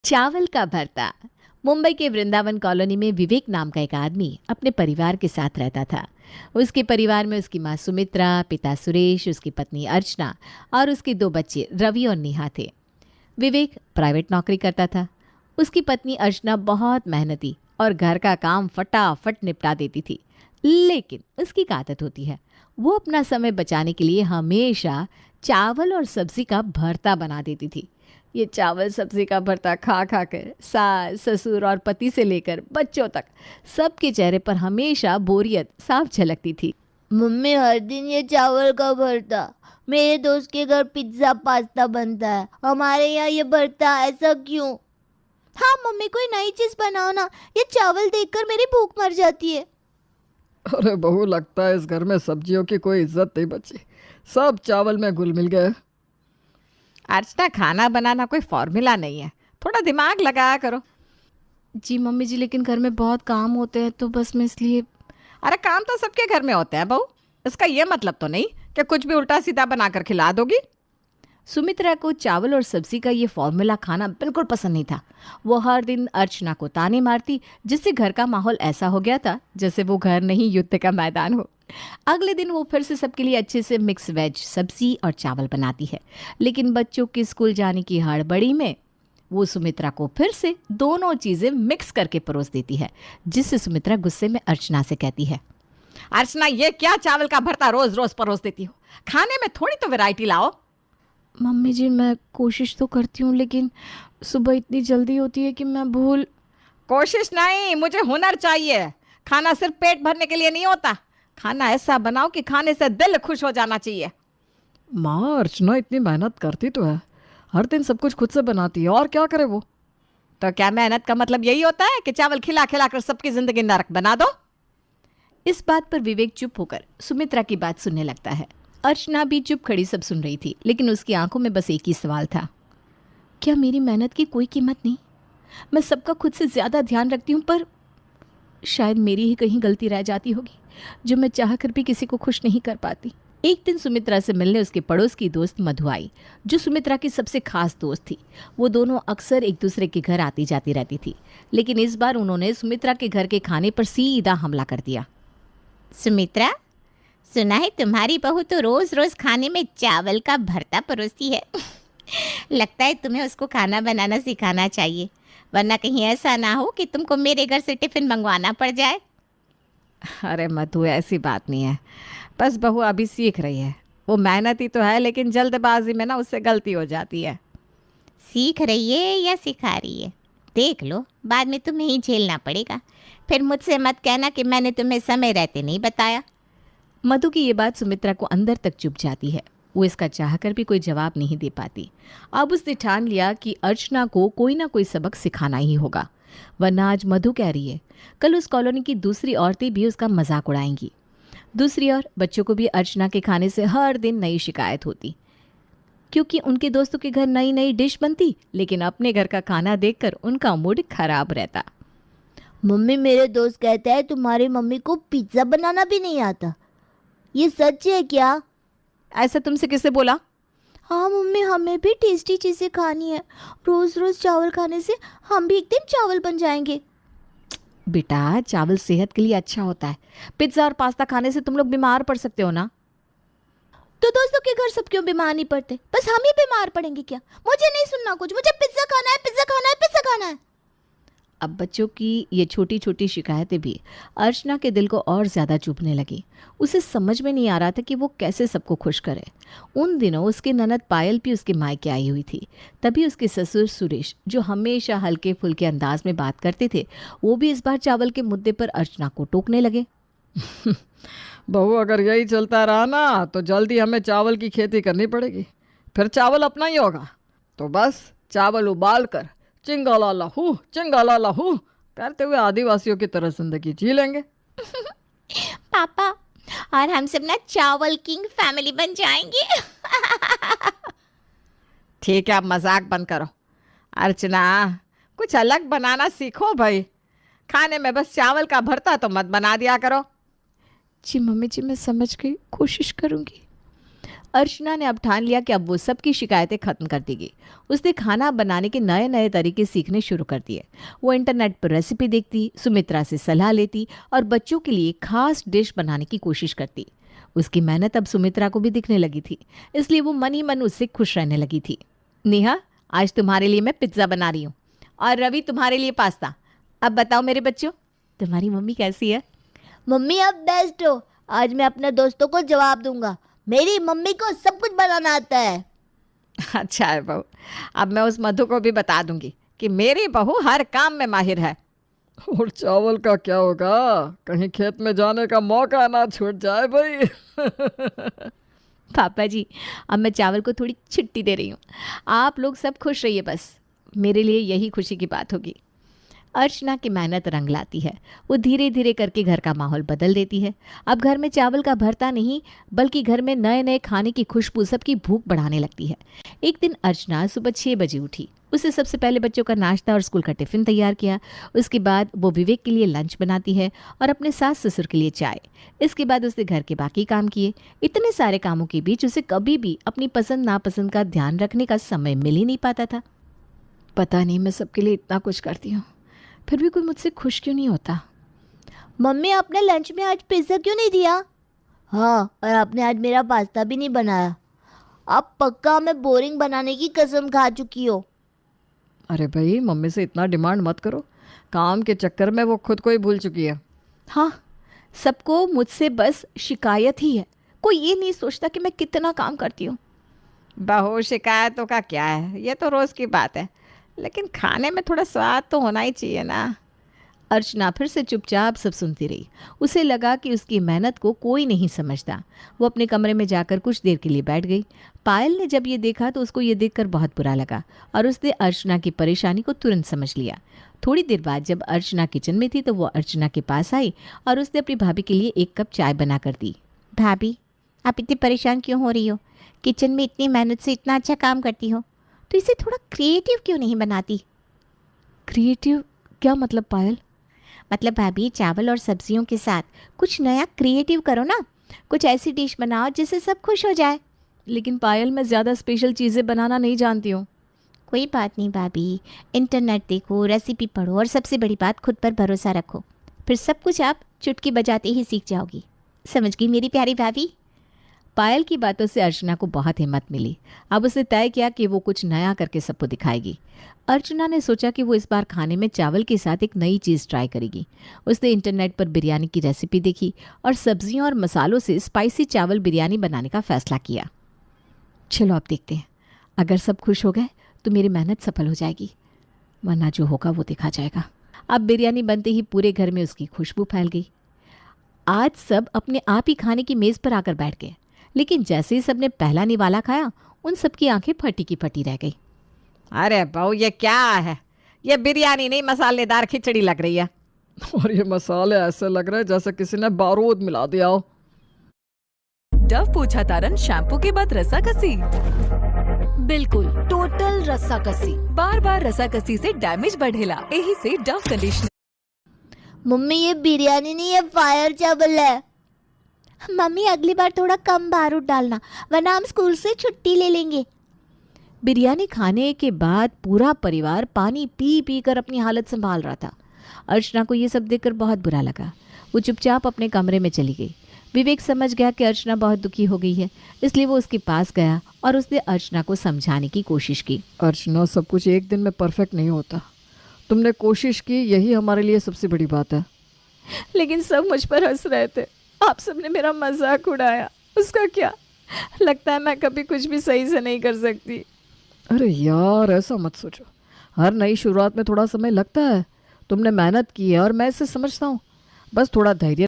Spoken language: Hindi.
चावल का भरता। मुंबई के वृंदावन कॉलोनी में विवेक नाम का एक आदमी अपने परिवार के साथ रहता था। उसके परिवार में उसकी माँ सुमित्रा, पिता सुरेश, उसकी पत्नी अर्चना और उसके दो बच्चे रवि और नेहा थे। विवेक प्राइवेट नौकरी करता था। उसकी पत्नी अर्चना बहुत मेहनती और घर का काम फटाफट निपटा देती थी। लेकिन उसकी एक आदत होती है, वो अपना समय बचाने के लिए हमेशा चावल और सब्जी का भरता बना देती थी। ये चावल सब्जी का भरता खा खा कर सास, ससुर और पति से लेकर बच्चों तक सबके चेहरे पर हमेशा बोरियत साफ झलकती थी। मम्मी, हर दिन ये चावल का भरता। मेरे दोस्त के घर पिज्ज़ा पास्ता बनता है, हमारे यहाँ ये भरता, ऐसा क्यों? हाँ मम्मी, कोई नई चीज़ बनाओ ना, ये चावल देखकर मेरी भूख मर जाती है। अरे बहू, लगता है इस घर में सब्जियों की कोई इज्जत नहीं बची, सब चावल में घुल मिल गए। अर्चना, खाना बनाना कोई फॉर्मूला नहीं है, थोड़ा दिमाग लगाया करो। जी मम्मी जी, लेकिन घर में बहुत काम होते हैं तो बस मैं इसलिए। अरे काम तो सबके घर में होते हैं बहू, इसका ये मतलब तो नहीं कि कुछ भी उल्टा सीधा बनाकर खिला दोगी। सुमित्रा को चावल और सब्जी का ये फॉर्मूला खाना बिल्कुल पसंद नहीं था। वो हर दिन अर्चना को ताने मारती, जिससे घर का माहौल ऐसा हो गया था जैसे वो घर नहीं युद्ध का मैदान हो। अगले दिन वो फिर से सबके लिए अच्छे से मिक्स वेज सब्जी और चावल बनाती है, लेकिन बच्चों के स्कूल जाने की हड़बड़ी में वो सुमित्रा को फिर से दोनों चीज़ें मिक्स करके परोस देती है, जिससे सुमित्रा गुस्से में अर्चना से कहती है, अर्चना, ये क्या चावल का भरता रोज रोज परोस देती हो? खाने में थोड़ी तो वैरायटी लाओ। मम्मी जी, मैं कोशिश तो करती हूँ, लेकिन सुबह इतनी जल्दी होती है कि मैं भूल। कोशिश नहीं, मुझे हुनर चाहिए। खाना सिर्फ पेट भरने के लिए नहीं होता, खाना ऐसा बनाओ कि खाने से दिल खुश हो जाना चाहिए। माँ, अर्चना इतनी मेहनत करती तो है, हर दिन सब कुछ खुद से बनाती है, और क्या करे वो। तो क्या मेहनत का मतलब यही होता है कि चावल खिला खिला कर सबकी जिंदगी नरक बना दो? इस बात पर विवेक चुप होकर सुमित्रा की बात सुनने लगता है। अर्चना भी चुप खड़ी सब सुन रही थी, लेकिन उसकी आंखों में बस एक ही सवाल था, क्या मेरी मेहनत की कोई कीमत नहीं? मैं सबका खुद से ज़्यादा ध्यान रखती हूँ, पर शायद मेरी ही कहीं गलती रह जाती होगी, जो मैं चाह कर भी किसी को खुश नहीं कर पाती। एक दिन सुमित्रा से मिलने उसके पड़ोस की दोस्त मधु आई, जो सुमित्रा की सबसे खास दोस्त थी। वो दोनों अक्सर एक दूसरे के घर आती जाती रहती थी, लेकिन इस बार उन्होंने सुमित्रा के घर के खाने पर सीधा हमला कर दिया। सुमित्रा, सुना है तुम्हारी बहू तो रोज रोज खाने में चावल का भरता परोसती है। लगता है तुम्हें उसको खाना बनाना सिखाना चाहिए, वरना कहीं ऐसा ना हो कि तुमको मेरे घर से टिफिन मंगवाना पड़ जाए। अरे मधु, ऐसी बात नहीं है, बस बहू अभी सीख रही है। वो मेहनती तो है, लेकिन जल्दबाजी में ना उससे गलती हो जाती है। सीख रही है या सिखा रही है, देख लो, बाद में तुम्हें ही झेलना पड़ेगा। फिर मुझसे मत कहना कि मैंने तुम्हें समय रहते नहीं बताया। मधु की ये बात सुमित्रा को अंदर तक चुभ जाती है। वो इसका चाहकर भी कोई जवाब नहीं दे पाती। अब उसने ठान लिया कि अर्चना को कोई ना कोई सबक सिखाना ही होगा, वरना आज मधु कह रही है, कल उस कॉलोनी की दूसरी औरतें भी उसका मजाक उड़ाएंगी। दूसरी ओर बच्चों को भी अर्चना के खाने से हर दिन नई शिकायत होती, क्योंकि उनके दोस्तों के घर नई नई डिश बनती, लेकिन अपने घर का खाना देखकर उनका मूड खराब रहता। मम्मी, मेरे दोस्त कहते हैं तुम्हारी मम्मी को पिज्ज़ा बनाना भी नहीं आता, ये सच है क्या? ऐसा तुमसे किसने बोला? हाँ मम्मी, हमें भी टेस्टी चीज़ें खानी है, रोज़ रोज़ चावल खाने से हम भी एक दिन चावल बन जाएंगे। बेटा, चावल सेहत के लिए अच्छा होता है, पिज्ज़ा और पास्ता खाने से तुम लोग बीमार पड़ सकते हो ना। तो दोस्तों के घर सब क्यों बीमार नहीं पड़ते, बस हम ही बीमार पड़ेंगे क्या? मुझे नहीं सुनना कुछ, मुझे पिज्ज़ा खाना है, पिज्ज़ा खाना है, पिज्ज़ा खाना है। अब बच्चों की ये छोटी छोटी शिकायतें भी अर्चना के दिल को और ज़्यादा चुभने लगी। उसे समझ में नहीं आ रहा था कि वो कैसे सबको खुश करे। उन दिनों उसकी ननद पायल भी उसके मायके आई हुई थी। तभी उसके ससुर सुरेश, जो हमेशा हल्के फुल्के अंदाज में बात करते थे, वो भी इस बार चावल के मुद्दे पर अर्चना को टोकने लगे। बहू, अगर यही चलता रहा ना तो जल्दी हमें चावल की खेती करनी पड़ेगी, फिर चावल अपना ही होगा। तो बस चावल उबाल कर चिंगाला लहू करते हुए आदिवासियों की तरह जिंदगी जी लेंगे। पापा, और हम सब ना चावल किंग फैमिली बन जाएंगे। ठीक है, अब मजाक बंद करो। अर्चना, कुछ अलग बनाना सीखो भाई, खाने में बस चावल का भरता तो मत बना दिया करो। जी मम्मी जी, मैं समझ गई, कोशिश करूँगी। अर्चना ने अब ठान लिया कि अब वो सबकी शिकायतें खत्म कर देगी। उसने खाना बनाने के नए नए तरीके सीखने शुरू कर दिए। वो इंटरनेट पर रेसिपी देखती, सुमित्रा से सलाह लेती और बच्चों के लिए खास डिश बनाने की कोशिश करती। उसकी मेहनत अब सुमित्रा को भी दिखने लगी थी, इसलिए वो मन ही मन उससे खुश रहने लगी थी। नेहा, आज तुम्हारे लिए मैं पिज्ज़ा बना रही हूँ और रवि तुम्हारे लिए पास्ता। अब बताओ मेरे बच्चों, तुम्हारी मम्मी कैसी है? मम्मी आप बेस्ट हो। आज मैं अपने दोस्तों को जवाब दूंगा। मेरी मम्मी को सब कुछ बनाना आता है। अच्छा है बहू, अब मैं उस मधु को भी बता दूंगी कि मेरी बहू हर काम में माहिर है। और चावल का क्या होगा? कहीं खेत में जाने का मौका ना छूट जाए भाई। पापा जी, अब मैं चावल को थोड़ी छुट्टी दे रही हूँ। आप लोग सब खुश रहिए, बस मेरे लिए यही खुशी की बात होगी। अर्चना की मेहनत रंग लाती है। वो धीरे धीरे करके घर का माहौल बदल देती है। अब घर में चावल का भरता नहीं, बल्कि घर में नए नए खाने की खुशबू सबकी भूख बढ़ाने लगती है। एक दिन अर्चना सुबह 6 बजे उठी। उसे सबसे पहले बच्चों का नाश्ता और स्कूल का टिफ़िन तैयार किया। उसके बाद वो विवेक के लिए लंच बनाती है और अपने सास ससुर के लिए चाय। इसके बाद उसने घर के बाकी काम किए। इतने सारे कामों के बीच उसे कभी भी अपनी पसंद नापसंद का ध्यान रखने का समय मिल ही नहीं पाता था। पता नहीं मैं सबके लिए इतना कुछ करती हूँ, फिर भी कोई मुझसे खुश क्यों नहीं होता। मम्मी आपने लंच में आज पिज्ज़ा क्यों नहीं दिया? हाँ, और आपने आज मेरा पास्ता भी नहीं बनाया। आप पक्का हमें बोरिंग बनाने की कसम खा चुकी हो। अरे भाई, मम्मी से इतना डिमांड मत करो। काम के चक्कर में वो खुद को ही भूल चुकी है। हाँ, सबको मुझसे बस शिकायत ही है। कोई ये नहीं सोचता कि मैं कितना काम करती हूँ। बहू, शिकायतों का क्या है, ये तो रोज़ की बात है, लेकिन खाने में थोड़ा स्वाद तो होना ही चाहिए ना। अर्चना फिर से चुपचाप सब सुनती रही। उसे लगा कि उसकी मेहनत को कोई नहीं समझता। वो अपने कमरे में जाकर कुछ देर के लिए बैठ गई। पायल ने जब ये देखा तो उसको ये देखकर बहुत बुरा लगा और उसने अर्चना की परेशानी को तुरंत समझ लिया। थोड़ी देर बाद जब अर्चना किचन में थी तो वो अर्चना के पास आई और उसने अपनी भाभी के लिए 1 कप चाय बना कर दी। भाभी, आप इतनी परेशान क्यों हो रही हो? किचन में इतनी मेहनत से इतना अच्छा काम करती हो, तो इसे थोड़ा क्रिएटिव क्यों नहीं बनाती? क्रिएटिव क्या मतलब पायल? मतलब भाभी, चावल और सब्जियों के साथ कुछ नया क्रिएटिव करो ना। कुछ ऐसी डिश बनाओ जिससे सब खुश हो जाए। लेकिन पायल, मैं ज़्यादा स्पेशल चीज़ें बनाना नहीं जानती हूँ। कोई बात नहीं भाभी, इंटरनेट देखो, रेसिपी पढ़ो और सबसे बड़ी बात, खुद पर भरोसा रखो। फिर सब कुछ आप चुटकी बजाते ही सीख जाओगी। समझ गई मेरी प्यारी भाभी? पायल की बातों से अर्चना को बहुत हिम्मत मिली। अब उसने तय किया कि वो कुछ नया करके सबको दिखाएगी। अर्चना ने सोचा कि वो इस बार खाने में चावल के साथ एक नई चीज़ ट्राई करेगी। उसने इंटरनेट पर बिरयानी की रेसिपी देखी और सब्जियों और मसालों से स्पाइसी चावल बिरयानी बनाने का फैसला किया। चलो अब देखते हैं, अगर सब खुश हो गए तो मेरी मेहनत सफल हो जाएगी, वरना जो होगा वो देखा जाएगा। अब बिरयानी बनते ही पूरे घर में उसकी खुशबू फैल गई। आज सब अपने आप ही खाने की मेज़ पर आकर बैठ गए, लेकिन जैसे ही सबने पहला निवाला खाया, उन सबकी आंखें फटी की फटी रह गई। अरे बहू, ये क्या है? ये बिरयानी नहीं, मसालेदार खिचड़ी लग रही है। और ये मसाले ऐसे लग रहे हैं जैसे किसी ने बारूद मिला दिया हो। डव पोछा तारन शैम्पू के बाद रसाकसी। बिल्कुल टोटल रस्साकसी। बार बार रसाकसी से डैमेज बढ़ेला, यही से डव कंडीशनर। मम्मी ये बिरयानी नहीं, ये फायर चावल है। मम्मी, अगली बार थोड़ा कम बारूद डालना, वरना हम स्कूल से छुट्टी ले लेंगे। बिरयानी खाने के बाद पूरा परिवार पानी पी पी कर अपनी हालत संभाल रहा था। अर्चना को ये सब देखकर बहुत बुरा लगा। वो चुपचाप अपने कमरे में चली गई। विवेक समझ गया कि अर्चना बहुत दुखी हो गई है, इसलिए वो उसके पास गया और उसने अर्चना को समझाने की कोशिश की। अर्चना, सब कुछ एक दिन में परफेक्ट नहीं होता। तुमने कोशिश की, यही हमारे लिए सबसे बड़ी बात है। लेकिन सब मुझ पर हंस रहे थे। आप सबने मेरा मजाक उड़ाया, उसका क्या? लगता है मैं कभी कुछ भी सही से नहीं कर सकती। अरे यार, ऐसा मत सोचो। हर नई शुरुआत में थोड़ा समय लगता है। तुमने मेहनत की है और मैं इसे समझता हूँ। बस थोड़ा धैर्य